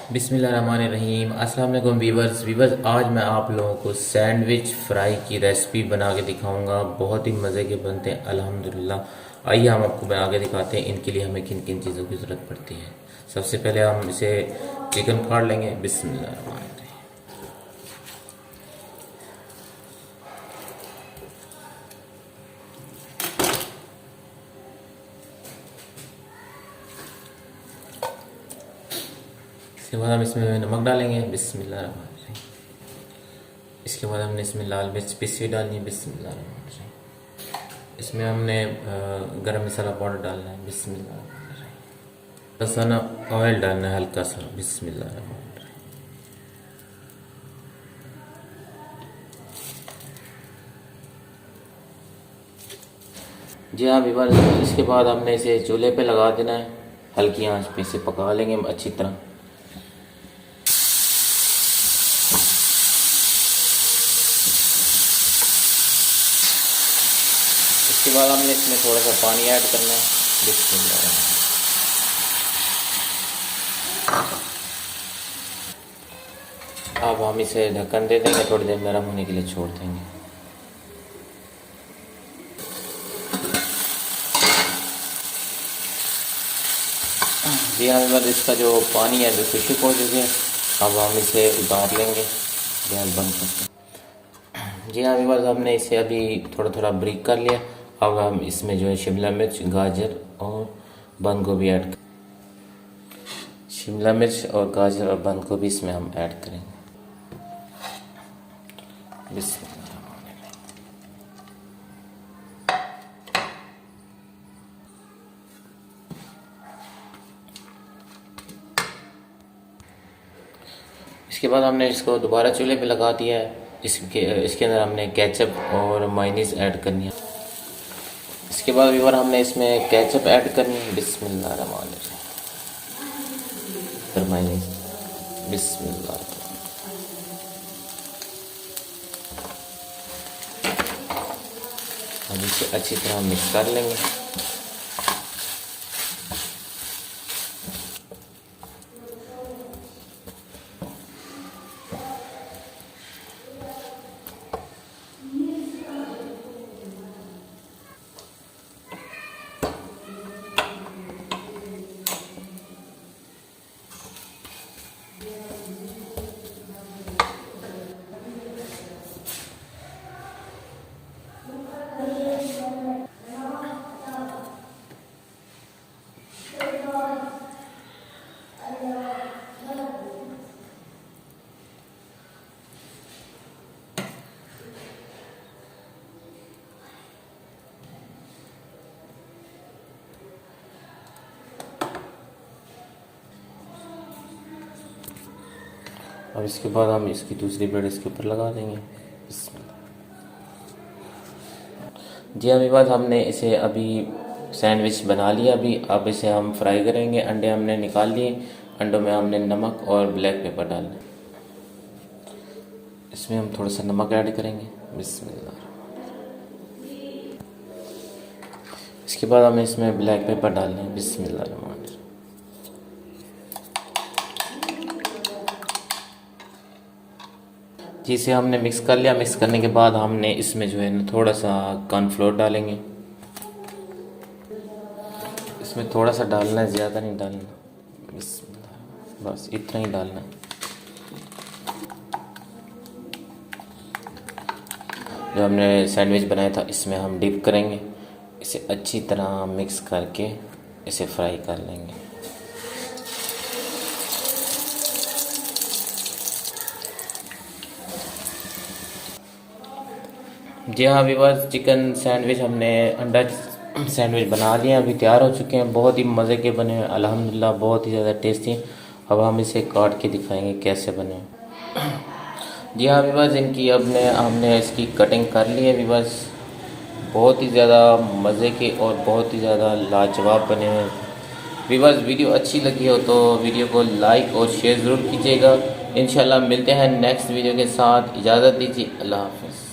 बिस्मिल्लाहिर्रहमानिर्रहीम। अस्सलाम वालेकुम वीवर्स। आज मैं आप लोगों को सैंडविच फ्राई की रेसिपी बना के दिखाऊंगा। बहुत ही मज़े के बनते हैं अल्हम्दुलिल्लाह। आइए हम आपको बना के दिखाते हैं इनके लिए हमें किन किन चीज़ों की ज़रूरत पड़ती है। सबसे पहले हम इसे चिकन फाड़ लेंगे। बिस्मिल्लाहिर्रहमानिर्रहीम। इसके बाद हम इसमें नमक डालेंगे। बिस्मिल्लाहिर्रहमानिर्रहीम। इसके बाद हमने इसमें लाल मिर्च पीसी हुई डालनी है। बिस्मिल्लाहिर्रहमानिर्रहीम। इसमें हमने गरम मसाला पाउडर डालना है। बिस्मिल्लाहिर्रहमानिर्रहीम। लहसुन ऑयल डालना है हल्का सा। बिस्मिल्लाहिर्रहमानिर्रहीम। जी हाँ विवार, इसके बाद हमने इसे चूल्हे पे लगा देना है। हल्की आंच पे इसे पका लेंगे हम अच्छी तरह। इसके बाद हमने इसमें थोड़ा सा पानी ऐड करना है। बिस्मिल्लाह। अब हम इसे ढक्कन दे देंगे, थोड़ी देर गर्म होने के लिए छोड़ देंगे। जी हाँ विवार, इसका जो पानी है जो खुश्क हो चुके हैं, अब हम इसे उतार लेंगे। गैस बंद करके। जी हाँ विवार, हमने इसे अभी थोड़ा थोड़ा ब्रेक कर लिया। अब हम इसमें जो है शिमला मिर्च, गाजर और बंद गोभी ऐड कर। शिमला मिर्च और गाजर और बंद गोभी इसमें हम ऐड करेंगे। इसके बाद हमने इसको दोबारा चूल्हे पे लगा दिया है। इसके अंदर हमने केचप और मायोनीज ऐड करनी है। इसके बाद व्यूअर हमने इसमें केचप ऐड करनी है। बिस्मिल्लाहिर्रहमानिर्रहीम। फिर मायोनीज। बिस्मिल्लाह। हम इसे अच्छी तरह मिक्स कर लेंगे। और इसके बाद हम इसकी दूसरी ब्रेड इसके ऊपर लगा देंगे। जी अभी बात हमने इसे अभी सैंडविच बना लिया। अभी अब इसे हम फ्राई करेंगे। अंडे हमने निकाल लिए। अंडों में हमने नमक और ब्लैक पेपर डालना। इसमें हम थोड़ा सा नमक ऐड करेंगे। बिस्मिल्लाह। इसके बाद हमें इसमें ब्लैक पेपर डालना है। बिस्मिल्लाह। जिसे हमने मिक्स कर लिया। मिक्स करने के बाद हमने इसमें जो है ना थोड़ा सा कॉर्नफ्लोर डालेंगे। इसमें थोड़ा सा डालना है, ज़्यादा नहीं डालना। बस इतना ही डालना है। जो हमने सैंडविच बनाया था इसमें हम डिप करेंगे। इसे अच्छी तरह मिक्स करके इसे फ्राई कर लेंगे। जी हाँ व्यूअर्स, चिकन सैंडविच हमने अंडा सैंडविच बना लिए। अभी तैयार हो चुके हैं। बहुत ही मज़े के बने हैं अल्हम्दुलिल्लाह, बहुत ही ज़्यादा टेस्टी। अब हम इसे काट के दिखाएंगे कैसे बने। जी हाँ व्यूअर्स, इनकी हमने इसकी कटिंग कर ली है। व्यूअर्स बहुत ही ज़्यादा मज़े के और बहुत ही ज़्यादा लाजवाब बने हैं। व्यूअर्स वीडियो अच्छी लगी हो तो वीडियो को लाइक और शेयर ज़रूर कीजिएगा। इंशाल्लाह मिलते हैं नेक्स्ट वीडियो के साथ। इजाज़त दीजिए। अल्लाह हाफ़िज़।